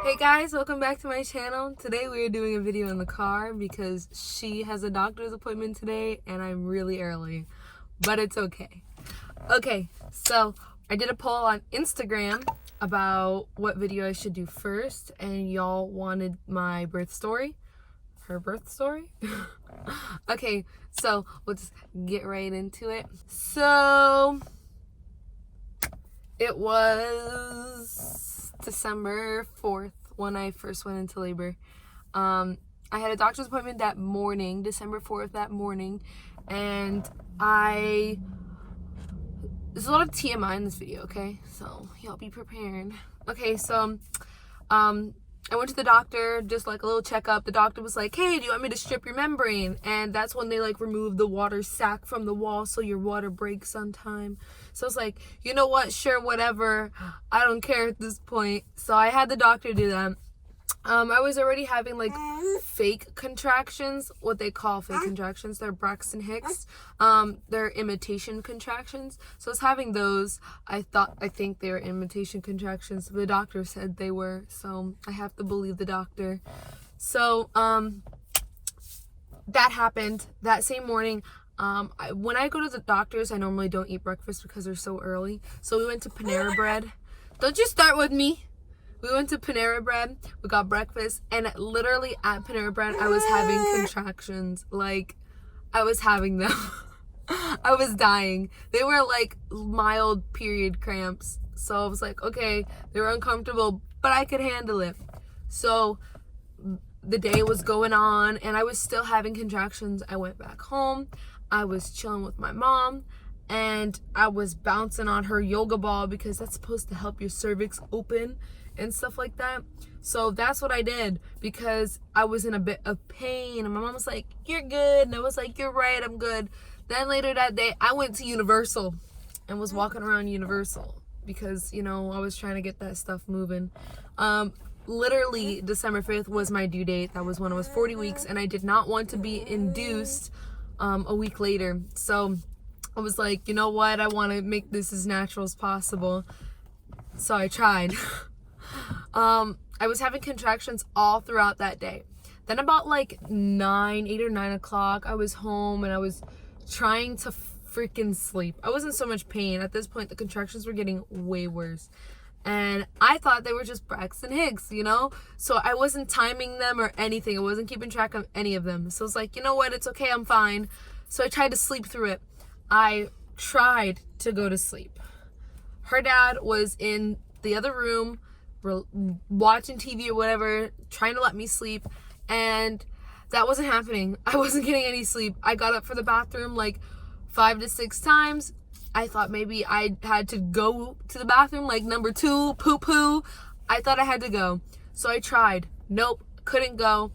Hey guys, welcome back to my channel. Today we are doing a video in the car because she has a doctor's appointment today and I'm really early, but it's okay. Okay, so I did a poll on Instagram about what video I should do first, and y'all wanted my birth story. Her birth story? Okay, so we'll just get right into it. So it was December 4th when I first went into labor. I had a doctor's appointment that morning, December 4th that morning, and there's a lot of TMI in this video, okay? So y'all be prepared. Okay, so I went to the doctor, just like a little checkup. The doctor was like, hey, do you want me to strip your membrane? And that's when they like remove the water sac from the wall so your water breaks on time. So I was like, you know what, sure, whatever. I don't care at this point. So I had the doctor do that. I was already having like fake contractions, what they call fake contractions. They're Braxton Hicks. They're imitation contractions. So I was having those. I think they were imitation contractions. The doctor said they were, so I have to believe the doctor. So that happened that same morning. When I go to the doctors, I normally don't eat breakfast because they're so early. So we went to Panera Bread. Don't you start with me. We went to Panera Bread, we got breakfast, and literally at Panera Bread, I was having contractions. Like, I was having them. I was dying. They were like mild period cramps. So I was like, okay, they were uncomfortable, but I could handle it. So the day was going on, and I was still having contractions. I went back home. I was chilling with my mom, and I was bouncing on her yoga ball because that's supposed to help your cervix open and stuff like that. So that's what I did because I was in a bit of pain, and my mom was like, you're good, and I was like, you're right, I'm good. Then later that day I went to Universal and was walking around Universal because, you know, I was trying to get that stuff moving. Literally December 5th was my due date. That was when I was 40 weeks, and I did not want to be induced a week later. So I was like, you know what, I want to make this as natural as possible. So I tried. I was having contractions all throughout that day. Then about like 8 or 9 o'clock, I was home and I was trying to freaking sleep. I was in so much pain. At this point, the contractions were getting way worse. And I thought they were just Braxton Hicks, you know? So I wasn't timing them or anything. I wasn't keeping track of any of them. So I was like, you know what? It's okay. I'm fine. So I tried to sleep through it. I tried to go to sleep. Her dad was in the other room, watching TV or whatever, trying to let me sleep, and that wasn't happening. I wasn't getting any sleep. I got up for the bathroom like 5 to 6 times. I thought maybe I had to go to the bathroom, like number 2, poo. I thought I had to go. So I tried. Nope, couldn't go.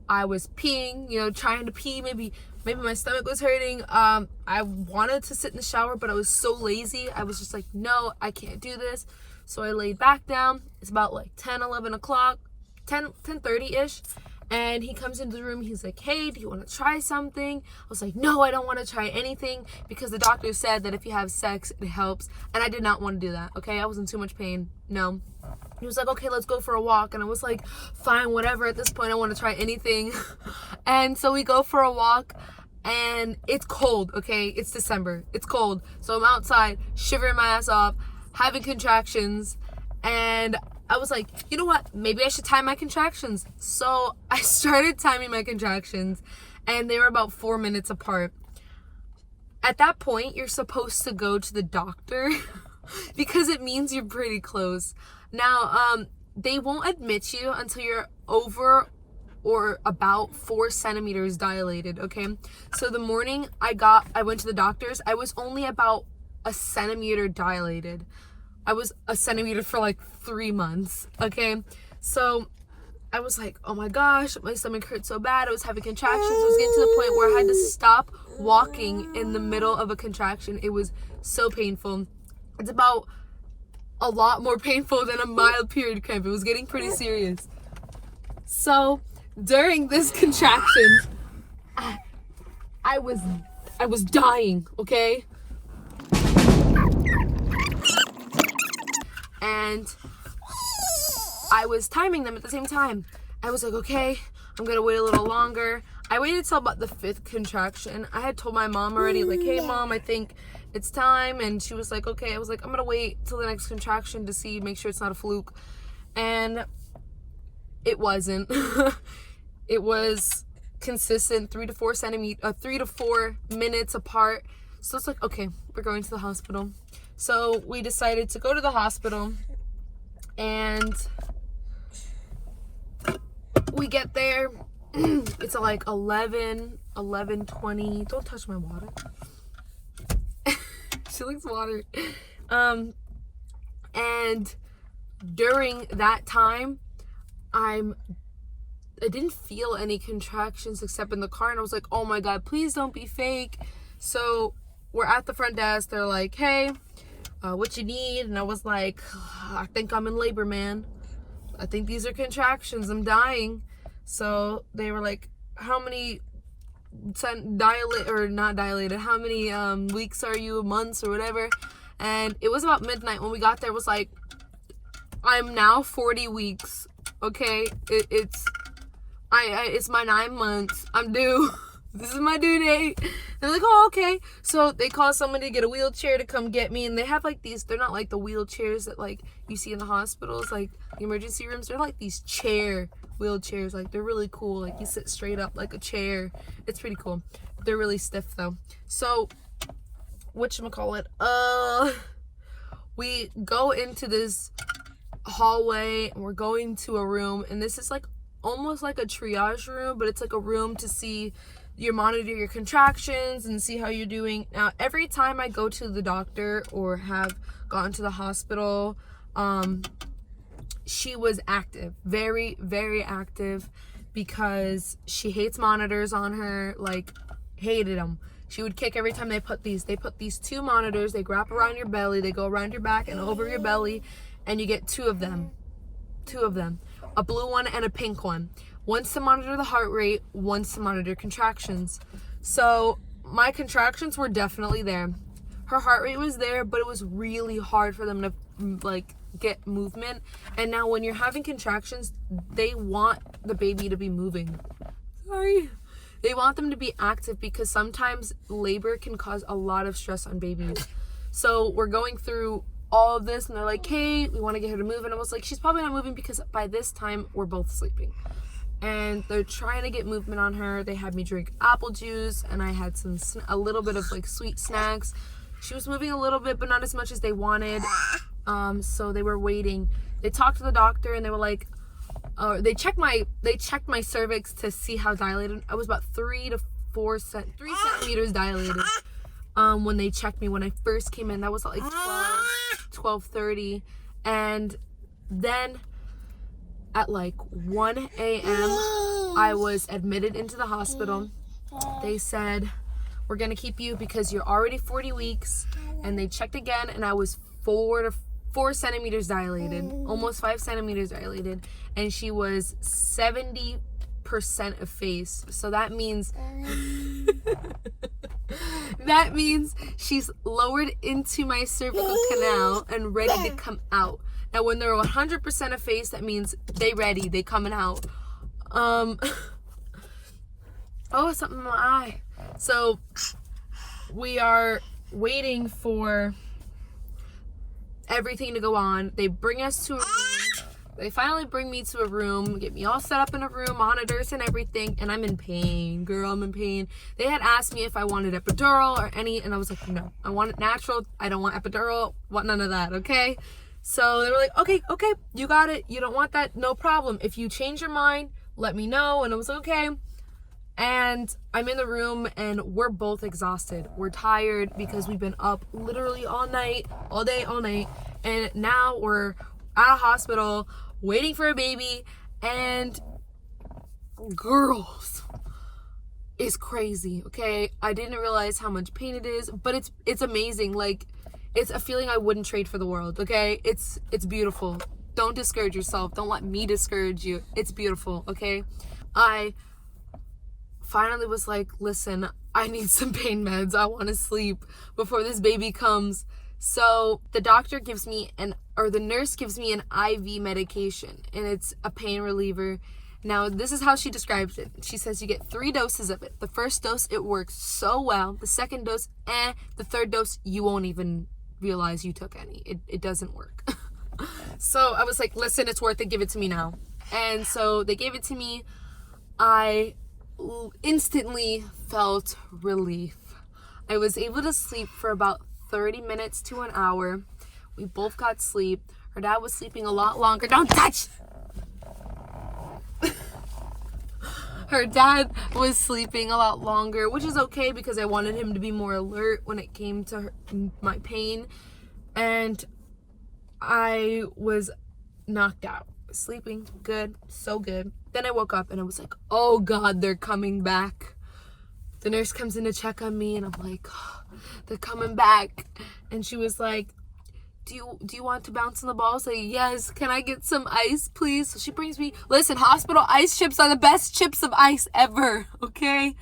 I was peeing, you know, trying to pee. Maybe my stomach was hurting. I wanted to sit in the shower, but I was so lazy. I was just like, no, I can't do this. So I laid back down. It's about like 10, 11 o'clock, 10:30-ish. And he comes into the room. He's like, hey, do you want to try something? I was like, no, I don't want to try anything because the doctor said that if you have sex, it helps. And I did not want to do that, okay? I was in too much pain. No. He was like, okay, let's go for a walk. And I was like, fine, whatever. At this point, I want to try anything. And so we go for a walk. And it's cold, okay? It's December. It's cold. So I'm outside, shivering my ass off, having contractions, and I was like, you know what, maybe I should time my contractions. So I started timing my contractions, and they were about 4 minutes apart. At that point, you're supposed to go to the doctor because it means you're pretty close. Now, they won't admit you until you're over or about 4 centimeters dilated, okay? So the morning I went to the doctor's, I was only about a centimeter dilated. I was a centimeter for like 3 months, okay? So I was like, oh my gosh, my stomach hurt so bad. I was having contractions. I was getting to the point where I had to stop walking in the middle of a contraction. It was so painful. It's about a lot more painful than a mild period cramp. It was getting pretty serious. So during this contraction, I was dying, okay? And I was timing them at the same time. I was like, okay, I'm gonna wait a little longer. I waited till about the 5th contraction. I had told my mom already, like, hey mom, I think it's time. And she was like, okay. I was like, I'm gonna wait till the next contraction to see, make sure it's not a fluke. And it wasn't. It was consistent, 3 to 4 minutes apart. So it's like, okay, we're going to the hospital. So we decided to go to the hospital, and we get there. It's like 11:20. Don't touch my water. She likes water. And during that time, I didn't feel any contractions except in the car, and I was like, oh my god, please don't be fake. So we're at the front desk. They're like, hey, what you need? And I was like, I think I'm in labor, man. I think these are contractions. I'm dying. So they were like, how many how many weeks are you, months or whatever? And it was about midnight when we got there. It was like, I'm now 40 weeks. Okay, it's my 9 months. I'm due. This is my due date. They're like, oh, okay. So they call somebody to get a wheelchair to come get me. And they have like these, they're not like the wheelchairs that like you see in the hospitals, like the emergency rooms. They're like these wheelchairs. Like they're really cool. Like you sit straight up like a chair. It's pretty cool. They're really stiff though. So whatchamacallit? We go into this hallway and we're going to a room, and this is like almost like a triage room, but it's like a room to see monitor your contractions and see how you're doing. Now, every time I go to the doctor or have gone to the hospital, she was active, very, very active, because she hates monitors on her, like hated them. She would kick every time they put these 2 monitors, they wrap around your belly, they go around your back and over your belly, and you get 2 of them, a blue one and a pink one. Once to monitor the heart rate, once to monitor contractions. So my contractions were definitely there. Her heart rate was there, but it was really hard for them to like get movement. And now when you're having contractions, they want the baby to be moving. Sorry. They want them to be active because sometimes labor can cause a lot of stress on babies. So we're going through all of this and they're like, hey, we want to get her to move. And I was like, she's probably not moving because by this time we're both sleeping. And they're trying to get movement on her. They had me drink apple juice, and I had a little bit of like sweet snacks. She was moving a little bit, but not as much as they wanted. So they were waiting. They talked to the doctor, and they were like, they checked my cervix to see how dilated. I was about 3 centimeters dilated. When they checked me when I first came in, that was at like 12:30, and then at like 1 a.m. I was admitted into the hospital. They said, we're gonna keep you because you're already 40 weeks. And they checked again, and I was 4 centimeters dilated, almost 5 centimeters dilated, and she was 70% effaced. So that means she's lowered into my cervical canal and ready to come out. Now, when they're 100% effaced, that means they coming out. Oh, something in my eye. So we are waiting for everything to go on. They bring us to a room. They finally bring me to a room, get me all set up in a room, monitors and everything, and I'm in pain. Girl, I'm in pain. They had asked me if I wanted epidural or any, and I was like, no, I want it natural. I don't want epidural. Want none of that, okay? So they were like, okay, you got it. You don't want that? No problem. If you change your mind, let me know. And I was like, okay. And I'm in the room, and we're both exhausted. We're tired because we've been up literally all night, all day, all night. And now we're at a hospital waiting for a baby. And girls, it's crazy, okay? I didn't realize how much pain it is, but it's amazing. Like, it's a feeling I wouldn't trade for the world, okay? It's beautiful. Don't discourage yourself. Don't let me discourage you. It's beautiful, okay? I finally was like, listen, I need some pain meds. I want to sleep before this baby comes. So the doctor gives me the nurse gives me an IV medication, and it's a pain reliever. Now, this is how she describes it. She says you get 3 doses of it. The first dose, it works so well. The second dose, the third dose, you won't even realize you took any. It doesn't work. So I was like, listen, it's worth it. Give it to me now. And so they gave it to me. I instantly felt relief. I was able to sleep for about 30 minutes to an hour. We both got sleep. Her dad was sleeping a lot longer. Don't touch! Her dad was sleeping a lot longer, which is okay because I wanted him to be more alert when it came to my pain. And I was knocked out. Sleeping good, so good. Then I woke up and I was like, oh God, they're coming back. The nurse comes in to check on me and I'm like, oh, they're coming back. And she was like, do you want to bounce on the ball? I was like, yes. Can I get some ice, please? So she brings me, listen, hospital ice chips are the best chips of ice ever, okay?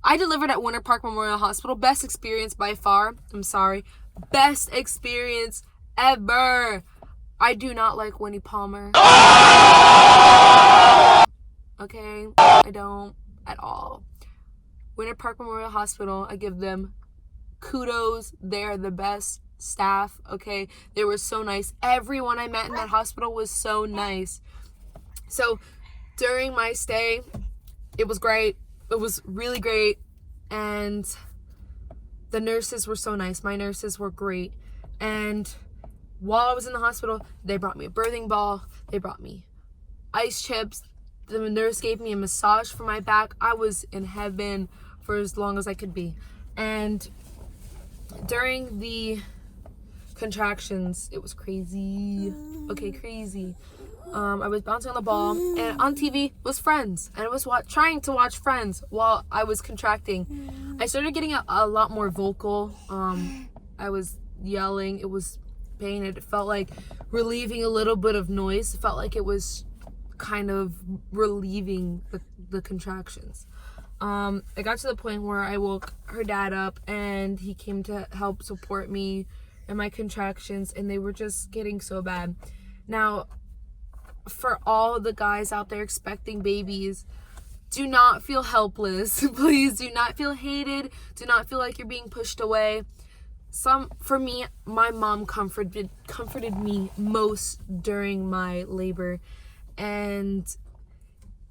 I delivered at Winter Park Memorial Hospital. Best experience by far. I'm sorry. Best experience ever. I do not like Winnie Palmer. Okay? I don't at all. Winter Park Memorial Hospital, I give them kudos. They're the best staff, okay? They were so nice. Everyone I met in that hospital was so nice. So during my stay, it was great. It was really great. And the nurses were so nice. My nurses were great. And while I was in the hospital, they brought me a birthing ball. They brought me ice chips. The nurse gave me a massage for my back. I was in heaven for as long as I could be. And during the contractions, it was crazy. Okay, crazy. I was bouncing on the ball, and on TV was Friends, and I was trying to watch Friends while I was contracting. I started getting a lot more vocal. I was yelling. It was pain. It felt like relieving a little bit of noise. It felt like it was kind of relieving the contractions. I got to the point where I woke her dad up, and he came to help support me in my contractions, and they were just getting so bad. Now, for all the guys out there expecting babies, do not feel helpless. Please do not feel hated. Do not feel like you're being pushed away. For me, my mom comforted me most during my labor. And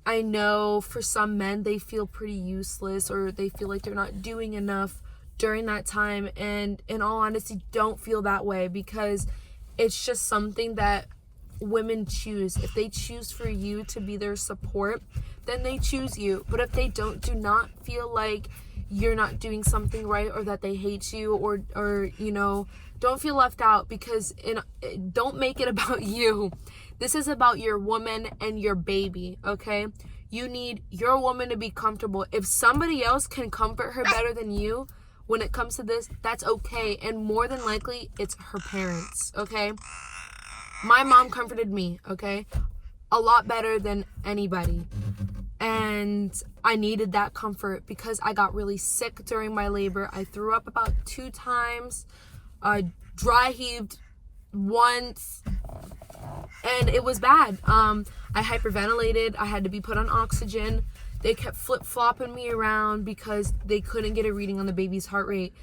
I know for some men, they feel pretty useless, or they feel like they're not doing enough during that time. And in all honesty, don't feel that way, because it's just something that women choose. If they choose for you to be their support, then they choose you. But if they don't, do not feel like you're not doing something right, or that they hate you, or you know, don't feel left out, because don't make it about you. This is about your woman and your baby, okay? You need your woman to be comfortable. If somebody else can comfort her better than you when it comes to this, that's okay. And more than likely, it's her parents, okay? My mom comforted me, okay? A lot better than anybody. And I needed that comfort because I got really sick during my labor. I threw up about 2 times. I dry heaved once. And it was bad. I hyperventilated. I had to be put on oxygen. They kept flip-flopping me around because they couldn't get a reading on the baby's heart rate.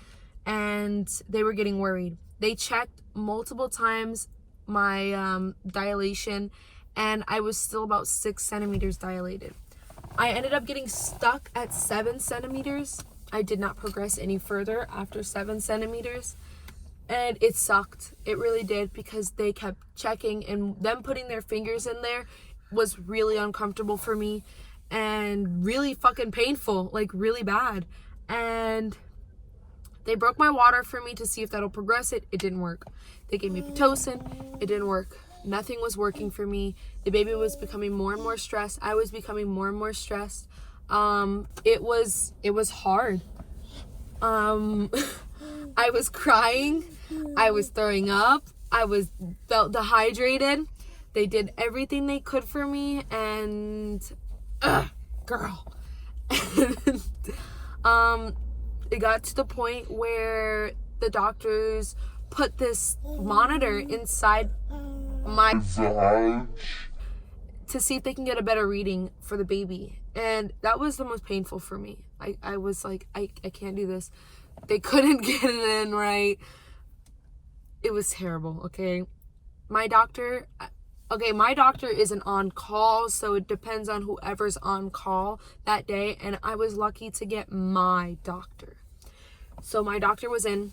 And they were getting worried. They checked multiple times my dilation, and I was still about 6 centimeters dilated. I ended up getting stuck at 7 centimeters. I did not progress any further after 7 centimeters. And it sucked. It really did, because they kept checking, and them putting their fingers in there was really uncomfortable for me and really fucking painful, like really bad. And they broke my water for me to see if that'll progress it. It didn't work. They gave me Pitocin. It didn't work. Nothing was working for me. The baby was becoming more and more stressed. I was becoming more and more stressed. It was hard. I was crying. I was throwing up. I felt dehydrated. They did everything they could for me, and girl. It got to the point where the doctors put this monitor inside my to see if they can get a better reading for the baby. And that was the most painful for me. I was like, I can't do this. They couldn't get it in right. It was terrible, okay? My doctor isn't on call, so it depends on whoever's on call that day. And I was lucky to get my doctor. So my doctor was in.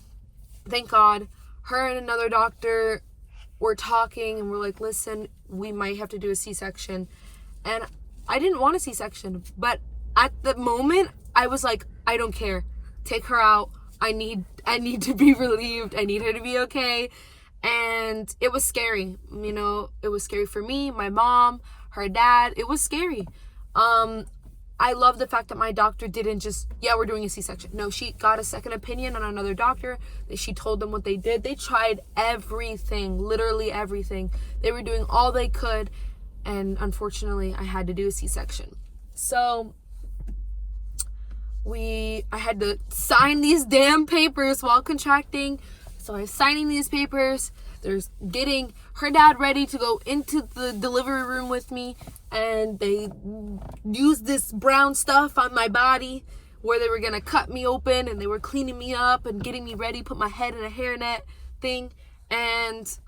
Thank God. Her and another doctor were talking, and we're like, listen, we might have to do a C-section. And I didn't want a C-section, but at the moment, I was like, I don't care. Take her out. I need to be relieved. I need her to be okay. And it was scary. You know, it was scary for me, my mom, her dad. It was scary. I love the fact that my doctor didn't just, we're doing a C-section. No, she got a second opinion on another doctor. She told them what they did. They tried everything, literally everything. They were doing all they could. And unfortunately, I had to do a C-section. So I had to sign these damn papers while contracting. So I was signing these papers. There's getting her dad ready to go into the delivery room with me. And they used this brown stuff on my body where they were going to cut me open, and they were cleaning me up and getting me ready, put my head in a hairnet thing. And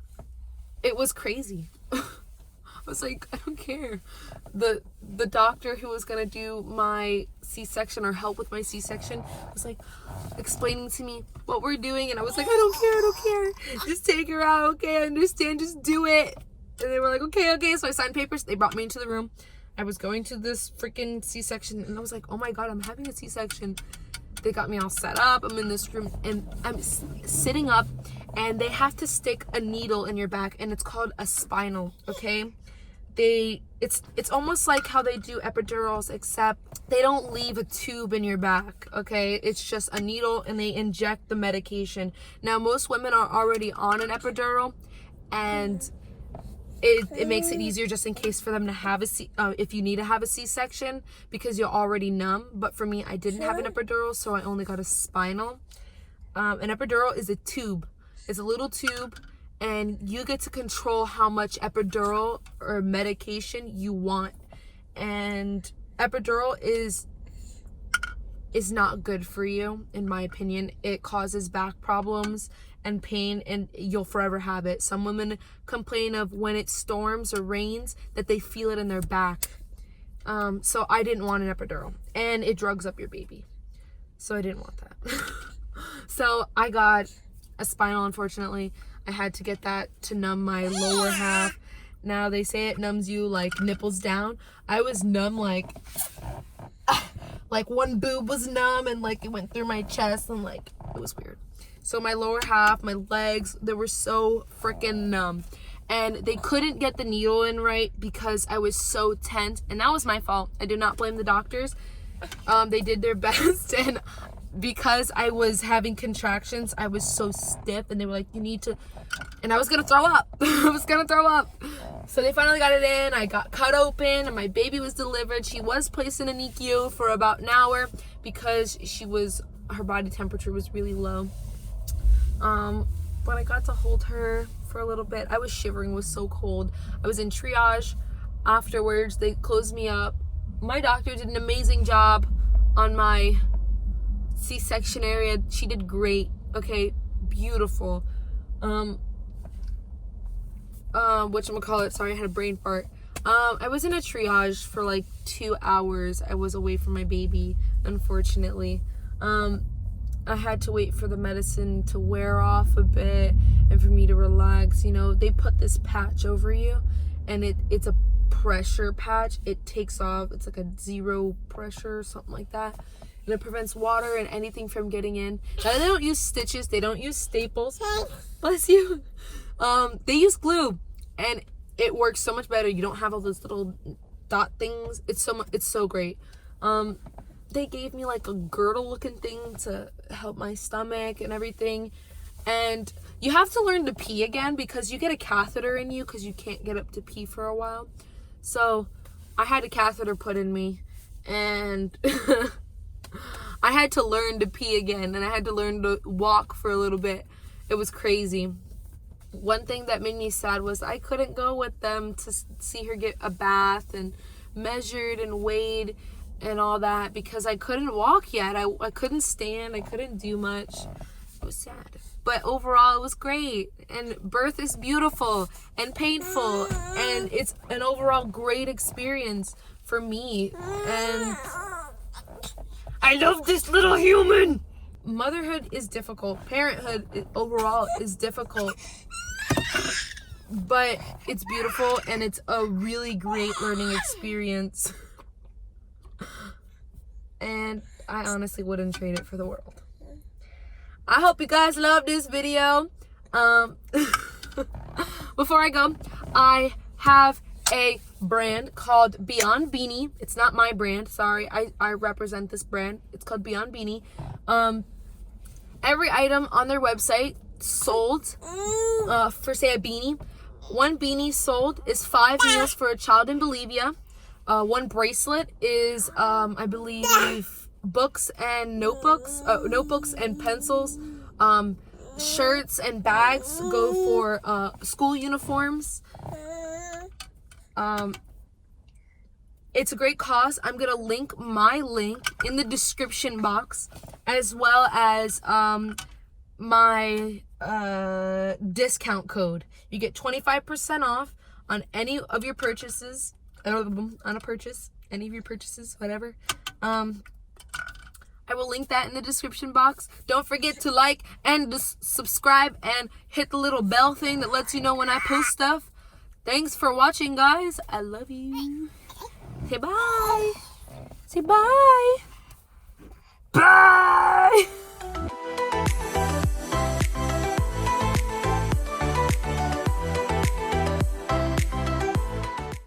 it was crazy. I was like, I don't care. The doctor who was going to do my C-section or help with my C-section was like explaining to me what we're doing. And I was like, I don't care. Just take her out. Okay, I understand. Just do it. And they were like, okay. So I signed papers. They brought me into the room. I was going to this freaking C-section, and I was like, oh my God, I'm having a C-section. They got me all set up. I'm in this room, and I'm sitting up, and they have to stick a needle in your back, and it's called a spinal, okay? It's almost like how they do epidurals, except they don't leave a tube in your back, okay? It's just a needle, and they inject the medication. Now, most women are already on an epidural, and it makes it easier just in case for them to have if you need to have a C-section, because you're already numb. But for me, I didn't have an epidural, so I only got a spinal. An epidural is a tube. It's a little tube, and you get to control how much epidural or medication you want. And epidural is not good for you, in my opinion. It causes back problems and pain, and you'll forever have it. Some women complain of when it storms or rains that they feel it in their back. So I didn't want an epidural, and it drugs up your baby. So I didn't want that. So I got a spinal, unfortunately. I had to get that to numb my lower half. Now they say it numbs you like nipples down. I was numb like one boob was numb, and like it went through my chest, and like it was weird. So my lower half, my legs, they were so freaking numb. And they couldn't get the needle in right because I was so tense. And that was my fault. I do not blame the doctors. They did their best. And because I was having contractions, I was so stiff. And they were like, you need to... And I was going to throw up. So they finally got it in. I got cut open, and my baby was delivered. She was placed in a NICU for about an hour because her body temperature was really low. But I got to hold her for a little bit. I was shivering, it was so cold. I was in triage. Afterwards, they closed me up. My doctor did an amazing job on my C-section area. She did great. Okay, beautiful. Whatchamacallit, sorry, I had a brain fart. I was in a triage for like 2 hours. I was away from my baby, unfortunately. I had to wait for the medicine to wear off a bit and for me to relax. You know, they put this patch over you, and it's a pressure patch. It takes off. It's like a 0 pressure or something like that. And it prevents water and anything from getting in. Now, they don't use stitches. They don't use staples. Bless you. They use glue, and it works so much better. You don't have all those little dot things. It's so great. They gave me like a girdle looking thing to help my stomach and everything. And you have to learn to pee again because you get a catheter in you because you can't get up to pee for a while. So I had a catheter put in me, and I had to learn to pee again, and I had to learn to walk for a little bit. It was crazy. One thing that made me sad was I couldn't go with them to see her get a bath and measured and weighed and all that because I couldn't walk yet. I couldn't stand. I couldn't do much. It was sad. But overall, it was great. And birth is beautiful and painful. And it's an overall great experience for me. And I love this little human. Motherhood is difficult. Parenthood overall is difficult. But it's beautiful and it's a really great learning experience. And I honestly wouldn't trade it for the world. I hope you guys love this video. Before I go, I have a brand called Beyond Beanie. It's not my brand, sorry. I represent this brand. It's called Beyond Beanie. Every item on their website sold for, say, a beanie. One beanie sold is 5 meals for a child in Bolivia. One bracelet is, I believe, books and notebooks and pencils. Shirts and bags go for school uniforms. It's a great cause. I'm gonna link my link in the description box, as well as my discount code. You get 25% off on any of your purchases. On a purchase, any of your purchases, whatever. I will link that in the description box. Don't forget to like and subscribe and hit the little bell thing that lets you know when I post stuff. Thanks for watching, guys. I love you. Say bye. Say bye. Bye.